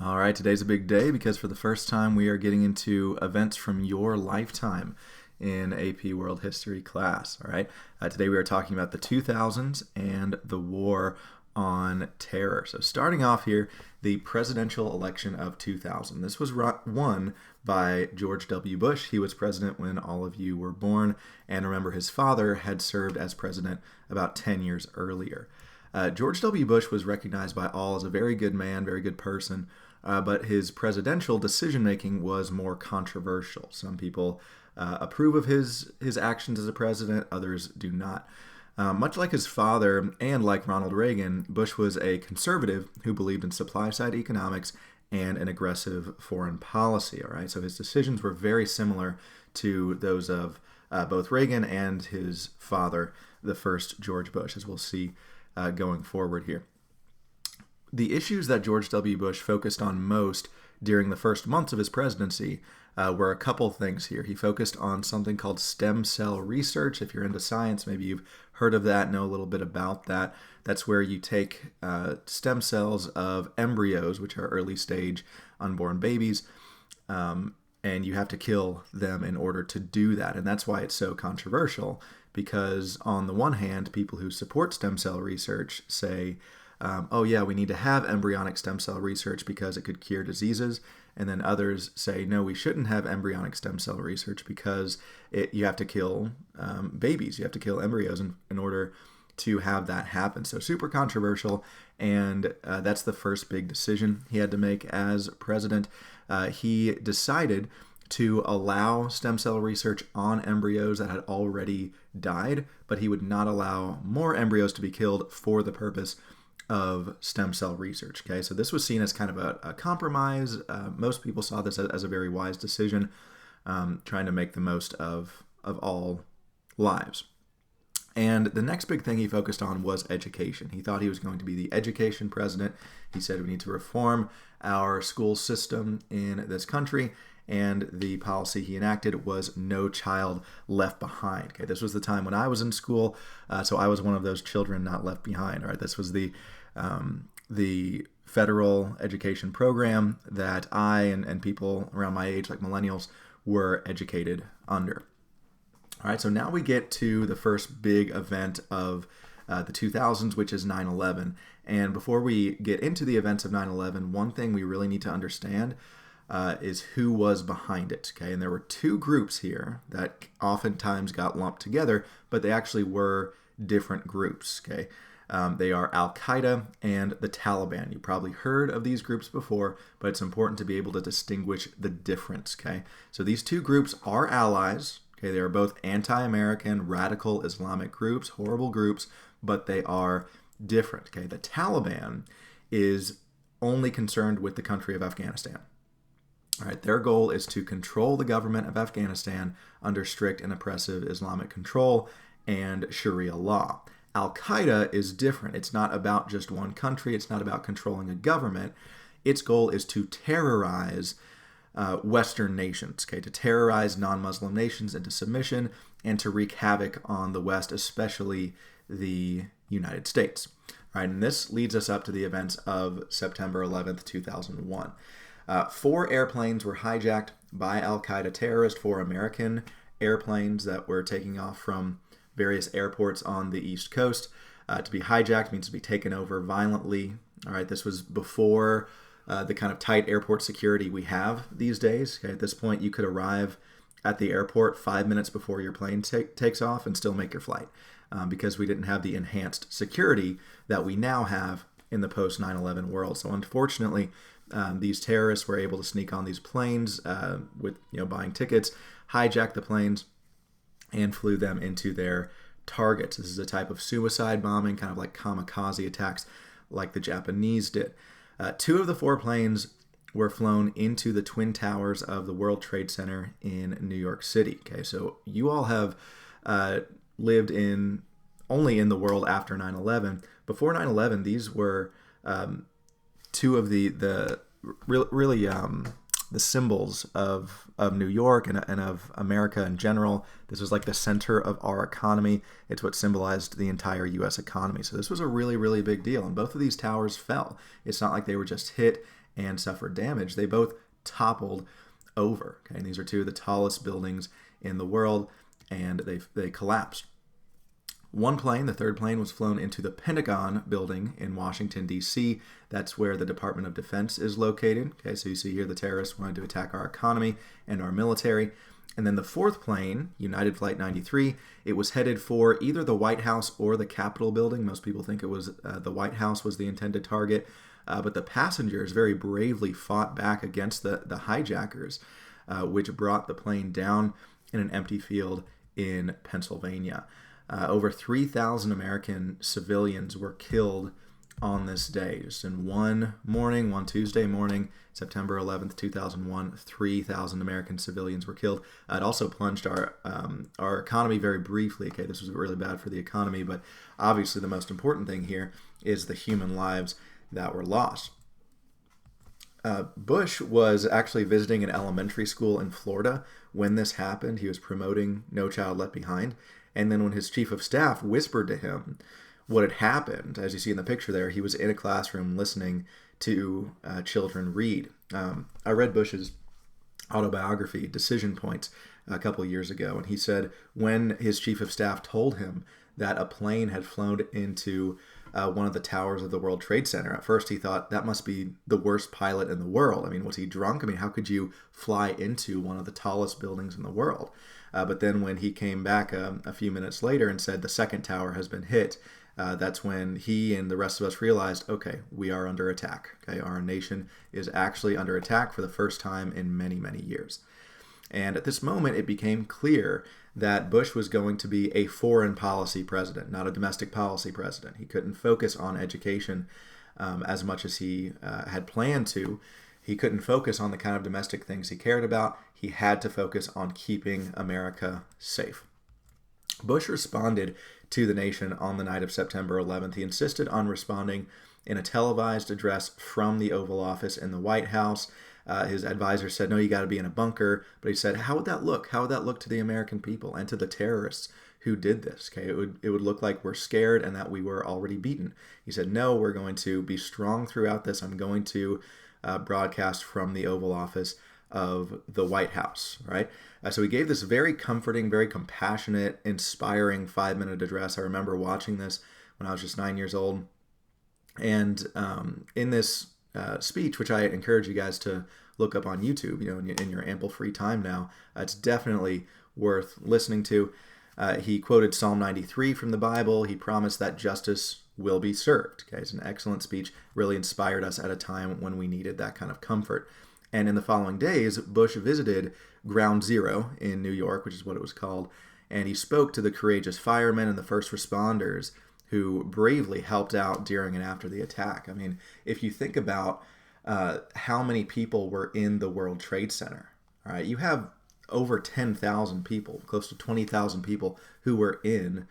All right, today's a big day because for the first time we are getting into events from your lifetime in AP World History class. All right, today we are talking about the 2000s and the war on terror. So starting off here, the presidential election of 2000. This was won by George W. Bush. He was president when all of you were born, and remember his father had served as president about 10 years earlier. George W. Bush was recognized by all as a very good man, very good person, but his presidential decision-making was more controversial. Some people approve of his actions as a president, others do not. Much like his father and like Ronald Reagan, Bush was a conservative who believed in supply-side economics and an aggressive foreign policy. All right, so his decisions were very similar to those of both Reagan and his father, the first George Bush, as we'll see going forward here. The issues that George W. Bush focused on most during the first months of his presidency were a couple things here. He focused on something called stem cell research. If you're into science, maybe you've heard of that, know a little bit about that. That's where you take stem cells of embryos, which are early stage unborn babies, and you have to kill them in order to do that. And that's why it's so controversial, because on the one hand, people who support stem cell research say, oh yeah, we need to have embryonic stem cell research because it could cure diseases. And then others say, no, we shouldn't have embryonic stem cell research because you have to kill babies. You have to kill embryos in order to have that happen. So super controversial. And that's the first big decision he had to make as president. He decided to allow stem cell research on embryos that had already died, but he would not allow more embryos to be killed for the purpose of stem cell research. Okay, so this was seen as kind of a compromise. Most people saw this as a very wise decision, trying to make the most of all lives. And the next big thing he focused on was education. He thought he was going to be the education president. He said we need to reform our school system in this country, and the policy he enacted was no child left behind. Okay, this was the time when I was in school, so I was one of those children not left behind. All right, this was the federal education program that I and people around my age, like millennials, were educated under. All right, so now we get to the first big event of the 2000s, which is 9/11. And before we get into the events of 9/11, one thing we really need to understand is who was behind it. Okay, and there were two groups here that oftentimes got lumped together, but they actually were different groups. Okay, they are Al-Qaeda and the Taliban. You probably heard of these groups before, but it's important to be able to distinguish the difference. Okay, so these two groups are allies. Okay, they are both anti-American, radical Islamic groups, horrible groups, but they are different. Okay, the Taliban is only concerned with the country of Afghanistan. All right, their goal is to control the government of Afghanistan under strict and oppressive Islamic control and Sharia law. Al-Qaeda is different. It's not about just one country. It's not about controlling a government. Its goal is to terrorize Western nations, okay, to terrorize non-Muslim nations into submission and to wreak havoc on the West, especially the United States. All right, and this leads us up to the events of September 11th, 2001. 4 airplanes were hijacked by Al-Qaeda terrorists, 4 American airplanes that were taking off from various airports on the East Coast. To be hijacked means to be taken over violently. All right, this was before the kind of tight airport security we have these days. Okay, at this point, you could arrive at the airport 5 minutes before your plane takes off and still make your flight because we didn't have the enhanced security that we now have in the post 9/11 world. So unfortunately, these terrorists were able to sneak on these planes with buying tickets, hijack the planes, and flew them into their targets. This is a type of suicide bombing, kind of like kamikaze attacks like the Japanese did. 2 of the 4 planes were flown into the Twin Towers of the World Trade Center in New York City. Okay, so you all have lived only in the world after 9/11. Before 9/11, these were 2 of the really the symbols of New York and of America in general. This was like the center of our economy. It's what symbolized the entire U.S. economy. So this was a really, really big deal. And both of these towers fell. It's not like they were just hit and suffered damage. They both toppled over. Okay, and these are two of the tallest buildings in the world, and they collapsed. One plane, the third plane, was flown into the Pentagon building in Washington, D.C. That's where the Department of Defense is located. Okay, so you see here the terrorists wanted to attack our economy and our military. And then the fourth plane, United Flight 93, it was headed for either the White House or the Capitol building. Most people think it was the White House was the intended target. But the passengers very bravely fought back against the hijackers, which brought the plane down in an empty field in Pennsylvania. Over 3,000 American civilians were killed on this day. Just in one Tuesday morning, September 11th, 2001, 3,000 American civilians were killed. It also plunged our economy very briefly. Okay, this was really bad for the economy, but obviously the most important thing here is the human lives that were lost. Bush was actually visiting an elementary school in Florida when this happened. He was promoting No Child Left Behind. And then when his chief of staff whispered to him what had happened, as you see in the picture there, he was in a classroom listening to children read. I read Bush's autobiography, Decision Points, a couple of years ago, and he said when his chief of staff told him that a plane had flown into one of the towers of the World Trade Center, at first he thought that must be the worst pilot in the world. I mean, was he drunk? I mean, how could you fly into one of the tallest buildings in the world? But then when he came back a few minutes later and said the second tower has been hit, that's when he and the rest of us realized, okay, we are under attack. Okay, our nation is actually under attack for the first time in many, many years. And at this moment, it became clear that Bush was going to be a foreign policy president, not a domestic policy president. He couldn't focus on education as much as he had planned to. He couldn't focus on the kind of domestic things he cared about. He had to focus on keeping America safe. Bush responded to the nation on the night of September 11th. He insisted on responding in a televised address from the Oval Office in the White House. His advisor said, no, you got to be in a bunker. But he said, how would that look? How would that look to the American people and to the terrorists who did this? Okay, it would look like we're scared and that we were already beaten. He said, no, we're going to be strong throughout this. I'm going to broadcast from the Oval Office of the White House, right? So he gave this very comforting, very compassionate, inspiring 5-minute address. I remember watching this when I was just 9 years old. And in this speech, which I encourage you guys to look up on YouTube, in your ample free time now, it's definitely worth listening to. He quoted Psalm 93 from the Bible. He promised that justice will be served. Okay, it's an excellent speech, really inspired us at a time when we needed that kind of comfort. And in the following days, Bush visited Ground Zero in New York, which is what it was called, and he spoke to the courageous firemen and the first responders who bravely helped out during and after the attack. I mean, if you think about how many people were in the World Trade Center, all right, you have over 10,000 people, close to 20,000 people who were in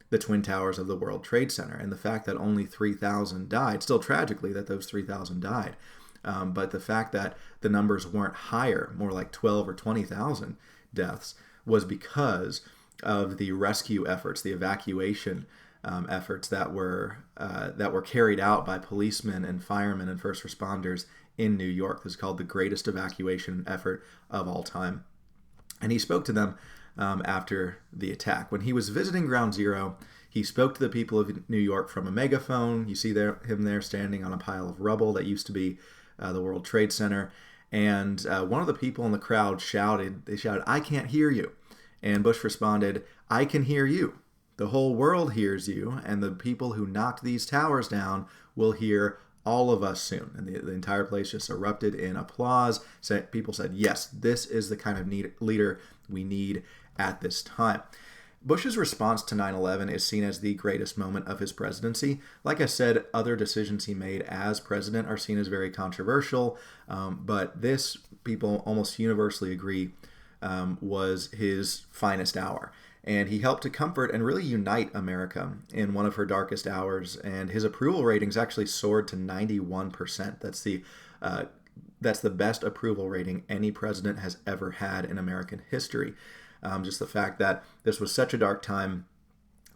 the Twin Towers of the World Trade Center. And the fact that only 3,000 died, still tragically that those 3,000 died, but the fact that the numbers weren't higher, more like 12 or 20,000 deaths, was because of the rescue efforts, the evacuation efforts that were carried out by policemen and firemen and first responders in New York. This is called the greatest evacuation effort of all time. And he spoke to them after the attack. When he was visiting Ground Zero, he spoke to the people of New York from a megaphone. You see him there standing on a pile of rubble that used to be the World Trade Center. And one of the people in the crowd shouted, "I can't hear you." And Bush responded, "I can hear you. The whole world hears you, and the people who knocked these towers down will hear all of us soon." And the entire place just erupted in applause. People said, yes, this is the kind of leader we need at this time. Bush's response to 9/11 is seen as the greatest moment of his presidency. Like I said, other decisions he made as president are seen as very controversial, but this, people almost universally agree, was his finest hour. And he helped to comfort and really unite America in one of her darkest hours. And his approval ratings actually soared to 91%. That's the best approval rating any president has ever had in American history. Just the fact that this was such a dark time,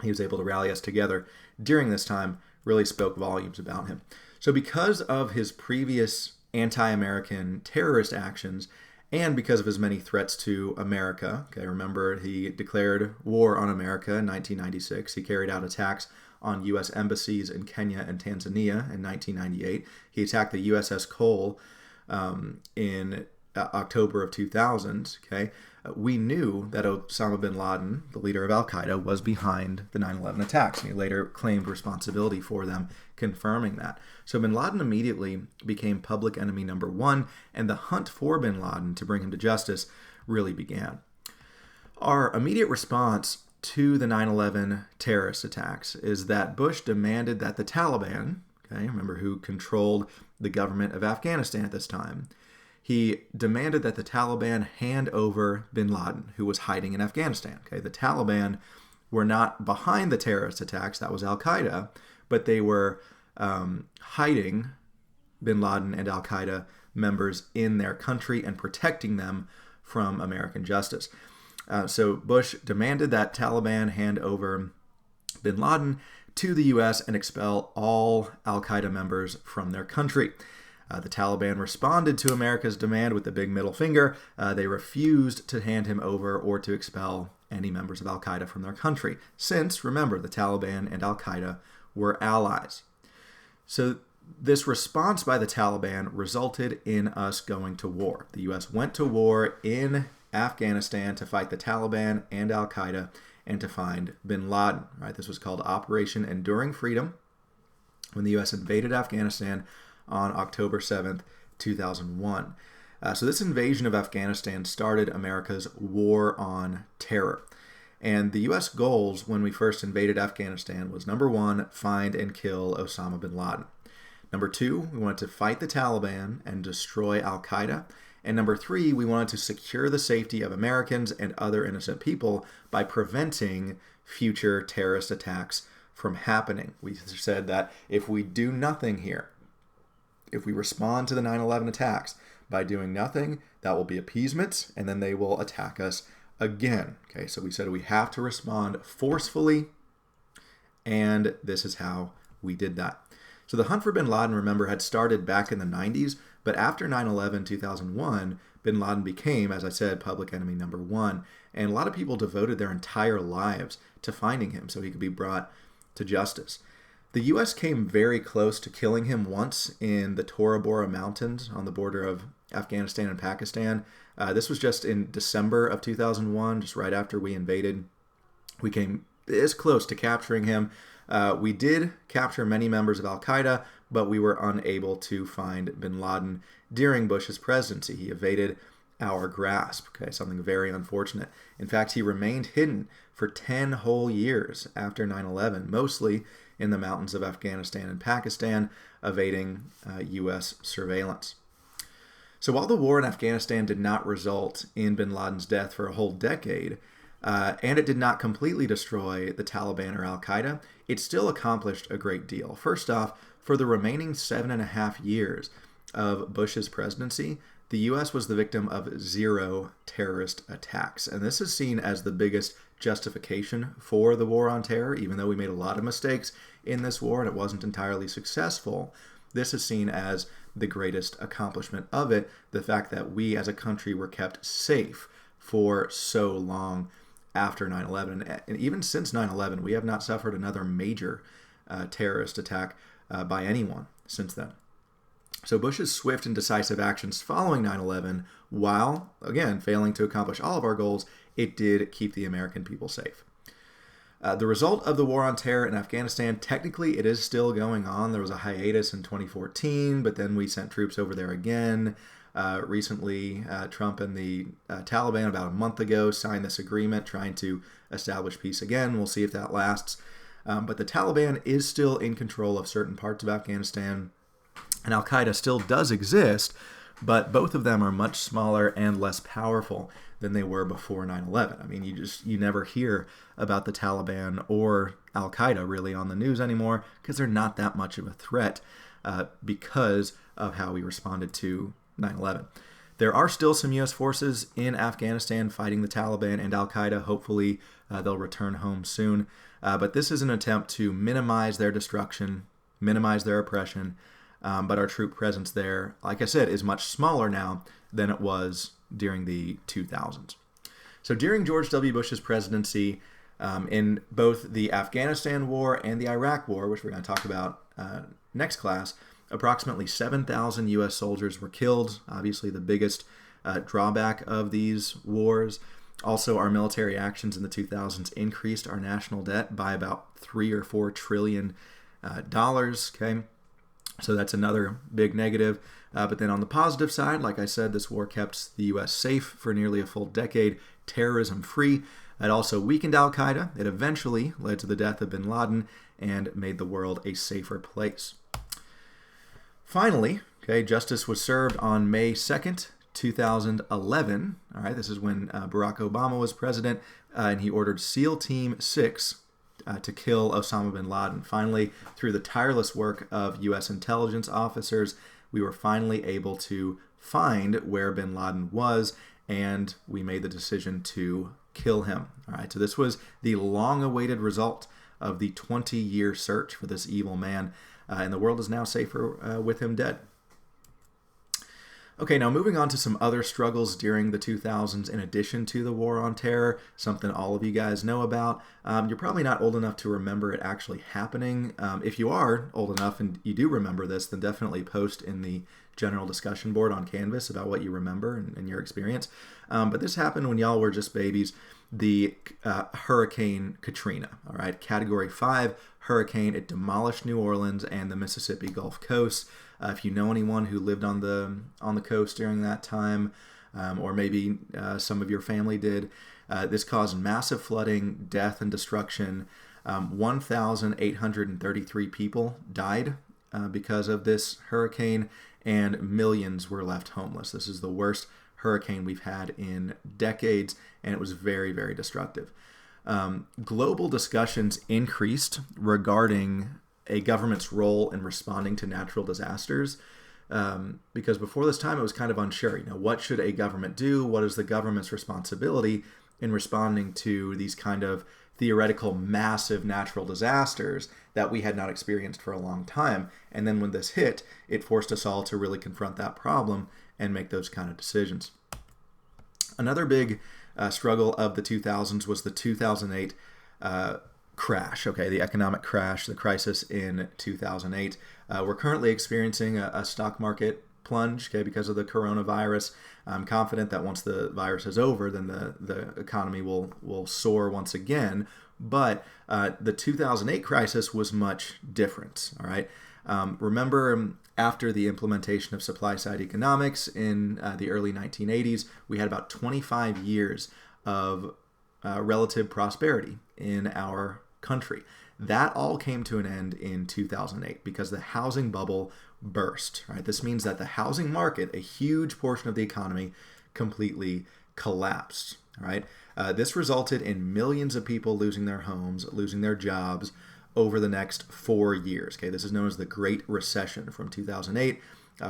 he was able to rally us together during this time, really spoke volumes about him. So because of his previous anti-American terrorist actions, and because of his many threats to America. Okay, remember, he declared war on America in 1996. He carried out attacks on U.S. embassies in Kenya and Tanzania in 1998. He attacked the USS Cole in October of 2000. Okay, we knew that Osama bin Laden, the leader of al-Qaeda, was behind the 9/11 attacks, and he later claimed responsibility for them, confirming that. So bin Laden immediately became public enemy number one, and the hunt for bin Laden to bring him to justice really began. Our immediate response to the 9/11 terrorist attacks is that Bush demanded that the Taliban, okay, remember who controlled the government of Afghanistan at this time, he demanded that the Taliban hand over bin Laden, who was hiding in Afghanistan. Okay, the Taliban were not behind the terrorist attacks, that was al-Qaeda, but they were hiding bin Laden and al-Qaeda members in their country and protecting them from American justice. So Bush demanded that Taliban hand over bin Laden to the U.S. and expel all al-Qaeda members from their country. The Taliban responded to America's demand with the big middle finger. They refused to hand him over or to expel any members of al-Qaeda from their country, since, remember, the Taliban and al-Qaeda were allies. So this response by the Taliban resulted in us going to war. The U.S. went to war in Afghanistan to fight the Taliban and al-Qaeda and to find bin Laden. Right? This was called Operation Enduring Freedom when the U.S. invaded Afghanistan on October 7th, 2001. So this invasion of Afghanistan started America's war on terror. And the U.S. goals when we first invaded Afghanistan was, number one, find and kill Osama bin Laden. Number two, we wanted to fight the Taliban and destroy al-Qaeda. And number three, we wanted to secure the safety of Americans and other innocent people by preventing future terrorist attacks from happening. We said that if we do nothing here, if we respond to the 9/11 attacks by doing nothing, that will be appeasement, and then they will attack us again. Okay, so we said we have to respond forcefully, and this is how we did that. So the hunt for bin Laden, remember, had started back in the 90s, but after 9/11, 2001, bin Laden became, as I said, public enemy number one, and a lot of people devoted their entire lives to finding him so he could be brought to justice. The U.S. came very close to killing him once in the Tora Bora Mountains on the border of Afghanistan and Pakistan. This was just in December of 2001, just right after we invaded. We came this close to capturing him. We did capture many members of al-Qaeda, but we were unable to find bin Laden during Bush's presidency. He evaded our grasp, okay, something very unfortunate. In fact, he remained hidden for 10 whole years after 9/11, mostly in the mountains of Afghanistan and Pakistan, evading U.S. surveillance. So while the war in Afghanistan did not result in bin Laden's death for a whole decade, and it did not completely destroy the Taliban or al-Qaeda, it still accomplished a great deal. First off, for the remaining 7.5 years of Bush's presidency, the U.S. was the victim of 0 terrorist attacks. And this is seen as the biggest justification for the war on terror. Even though we made a lot of mistakes in this war and it wasn't entirely successful, this is seen as the greatest accomplishment of it, the fact that we as a country were kept safe for so long after 9/11. And even since 9/11, we have not suffered another major terrorist attack by anyone since then. So Bush's swift and decisive actions following 9/11, while, again, failing to accomplish all of our goals, it did keep the American people safe. The result of the war on terror in Afghanistan, technically it is still going on. There was a hiatus in 2014, but then we sent troops over there again. Recently, Trump and the Taliban, about a month ago, signed this agreement trying to establish peace again. We'll see if that lasts. But the Taliban is still in control of certain parts of Afghanistan, and al-Qaeda still does exist, but both of them are much smaller and less powerful than they were before 9/11. I mean, you never hear about the Taliban or al-Qaeda really on the news anymore because they're not that much of a threat because of how we responded to 9/11. There are still some U.S. forces in Afghanistan fighting the Taliban and al-Qaeda. Hopefully they'll return home soon. But this is an attempt to minimize their destruction, minimize their oppression, but our troop presence there, like I said, is much smaller now than it was during the 2000s. So during George W. Bush's presidency, in both the Afghanistan war and the Iraq war, which we're going to talk about next class, approximately 7,000 U.S. soldiers were killed, obviously the biggest drawback of these wars. Also, our military actions in the 2000s increased our national debt by about $3 or $4 trillion. Okay, so that's another big negative. But then on the positive side, like I said, this war kept the U.S. safe for nearly a full decade, terrorism-free. It also weakened al-Qaeda. It eventually led to the death of bin Laden and made the world a safer place. Finally, okay, justice was served on May 2nd, 2011. All right, this is when Barack Obama was president, and he ordered SEAL Team 6 to kill Osama bin Laden. Finally, through the tireless work of U.S. intelligence officers, we were finally able to find where bin Laden was, and we made the decision to kill him. All right, so this was the long-awaited result of the 20-year search for this evil man, and the world is now safer with him dead. Okay, now moving on to some other struggles during the 2000s in addition to the War on Terror, something all of you guys know about. You're probably not old enough to remember it actually happening. If you are old enough and you do remember this, then definitely post in the general discussion board on Canvas about what you remember and your experience. But this happened when y'all were just babies. The Hurricane Katrina, all right, Category 5 hurricane. It demolished New Orleans and the Mississippi Gulf Coast. If you know anyone who lived on the coast during that time, or maybe some of your family did, this caused massive flooding, death, and destruction. 1,833 people died because of this hurricane, and millions were left homeless. This is the worst hurricane we've had in decades, and it was very, very destructive. Global discussions increased regarding a government's role in responding to natural disasters, because before this time it was kind of unsure. What should a government do? What is the government's responsibility in responding to these kind of theoretical massive natural disasters that we had not experienced for a long time? And then when this hit, it forced us all to really confront that problem and make those kind of decisions. Another big struggle of the 2000s was the 2008 crash, okay, the economic crash, the crisis in 2008. We're currently experiencing a stock market plunge, okay, because of the coronavirus. I'm confident that once the virus is over, then the economy will soar once again. But the 2008 crisis was much different, all right? Remember, after the implementation of supply-side economics in the early 1980s, we had about 25 years of relative prosperity in our country. That all came to an end in 2008 because the housing bubble burst. Right? This means that the housing market, a huge portion of the economy, completely collapsed. Right? This resulted in millions of people losing their homes, losing their jobs over the next 4 years. Okay, this is known as the Great Recession from 2008,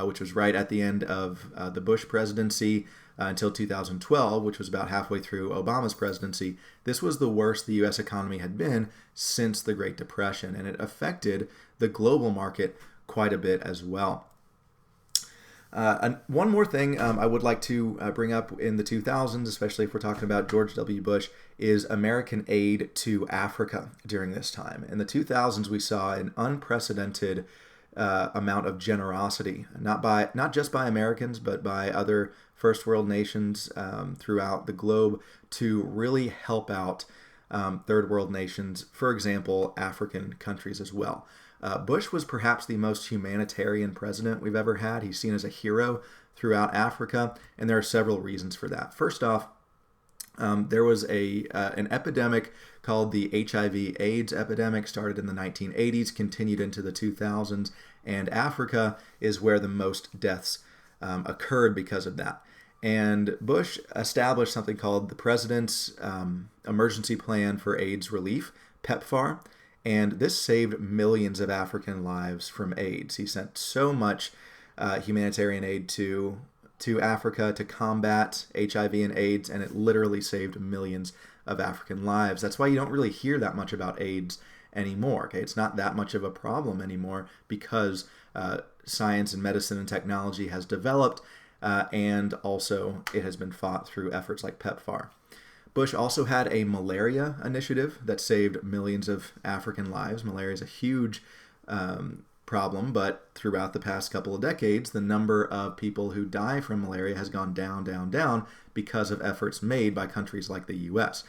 which was right at the end of the Bush presidency until 2012, which was about halfway through Obama's presidency. This was the worst the U.S. economy had been since the Great Depression, and it affected the global market quite a bit as well. One more thing I would like to bring up in the 2000s, especially if we're talking about George W. Bush, is American aid to Africa during this time. In the 2000s, we saw an unprecedented amount of generosity, not just by Americans, but by other first world nations throughout the globe to really help out third world nations, for example, African countries as well. Bush was perhaps the most humanitarian president we've ever had. He's seen as a hero throughout Africa, and there are several reasons for that. First off, there was an epidemic called the HIV/AIDS epidemic, started in the 1980s, continued into the 2000s, and Africa is where the most deaths occurred because of that. And Bush established something called the President's Emergency Plan for AIDS Relief, PEPFAR, and this saved millions of African lives from AIDS. He sent so much humanitarian aid to Africa to combat HIV and AIDS, and it literally saved millions of African lives. That's why you don't really hear that much about AIDS anymore. Okay, it's not that much of a problem anymore because science and medicine and technology has developed, and also it has been fought through efforts like PEPFAR. Bush also had a malaria initiative that saved millions of African lives. Malaria is a huge problem, but throughout the past couple of decades, the number of people who die from malaria has gone down, down, down because of efforts made by countries like the U.S.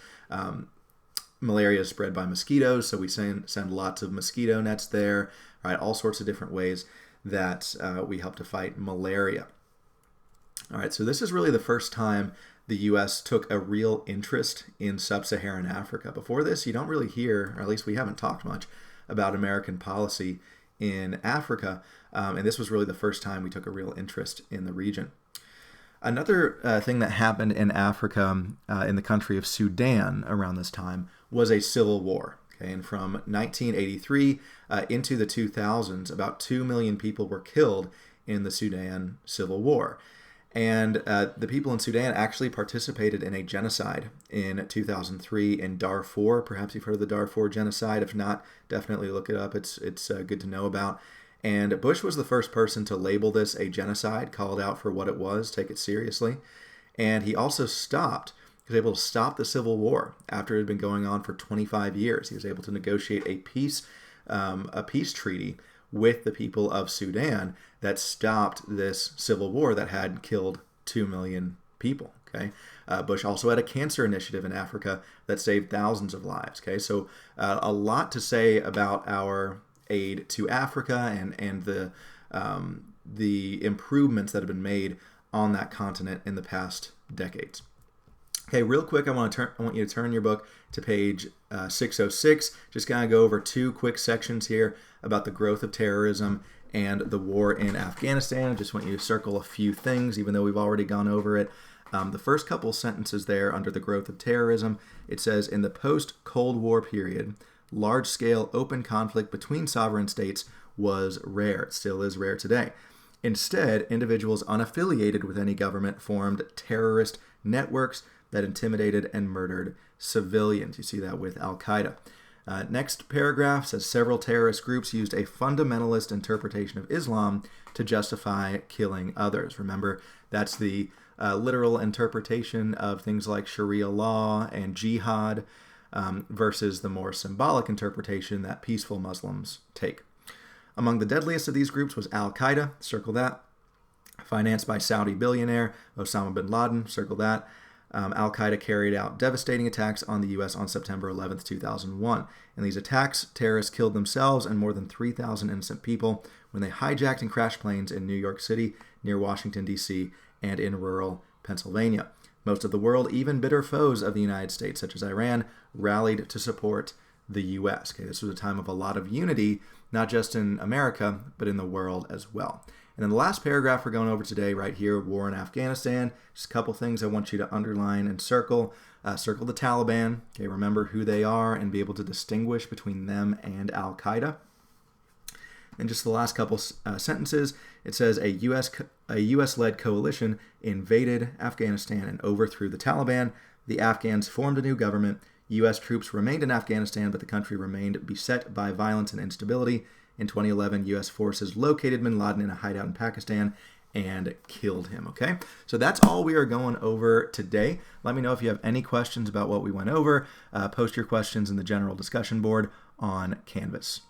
Malaria is spread by mosquitoes, so we send lots of mosquito nets there, right? All sorts of different ways that we help to fight malaria. All right, so this is really the first time the U.S. took a real interest in sub-Saharan Africa. Before this, you don't really hear, or at least we haven't talked much, about American policy in Africa, and this was really the first time we took a real interest in the region. Another thing that happened in Africa, in the country of Sudan around this time, was a civil war. Okay? And from 1983 into the 2000s, about 2 million people were killed in the Sudan Civil War. And the people in Sudan actually participated in a genocide in 2003 in Darfur. Perhaps you've heard of the Darfur genocide. If not, definitely look it up. It's good to know about. And Bush was the first person to label this a genocide, called out for what it was, take it seriously. And he also was able to stop the civil war after it had been going on for 25 years. He was able to negotiate a peace treaty with the people of Sudan that stopped this civil war that had killed 2 million people. Okay, Bush also had a cancer initiative in Africa that saved thousands of lives. Okay, so a lot to say about our aid to Africa and the improvements that have been made on that continent in the past decades. Okay, real quick, I want you to turn your book to page 606. Just kind of go over 2 quick sections here about the growth of terrorism and the war in Afghanistan. I just want you to circle a few things, even though we've already gone over it. The first couple sentences there under the growth of terrorism, it says, in the post-Cold War period, large-scale open conflict between sovereign states was rare. It still is rare today. Instead, individuals unaffiliated with any government formed terrorist networks that intimidated and murdered civilians. You see that with Al-Qaeda. Next paragraph says several terrorist groups used a fundamentalist interpretation of Islam to justify killing others. Remember, that's the literal interpretation of things like Sharia law and jihad versus the more symbolic interpretation that peaceful Muslims take. Among the deadliest of these groups was Al-Qaeda, circle that, financed by Saudi billionaire Osama bin Laden, circle that. Al-Qaeda carried out devastating attacks on the U.S. on September 11, 2001. In these attacks, terrorists killed themselves and more than 3,000 innocent people when they hijacked and crashed planes in New York City, near Washington, D.C., and in rural Pennsylvania. Most of the world, even bitter foes of the United States, such as Iran, rallied to support the U.S. Okay, this was a time of a lot of unity, not just in America, but in the world as well. And then the last paragraph we're going over today, right here, war in Afghanistan. Just a couple things I want you to underline and circle. Circle the Taliban. Okay, remember who they are and be able to distinguish between them and Al-Qaeda. And just the last couple sentences, it says a U.S.-led coalition invaded Afghanistan and overthrew the Taliban. The Afghans formed a new government. U.S. troops remained in Afghanistan, but the country remained beset by violence and instability. In 2011, U.S. forces located bin Laden in a hideout in Pakistan and killed him, okay? So that's all we are going over today. Let me know if you have any questions about what we went over. Post your questions in the general discussion board on Canvas.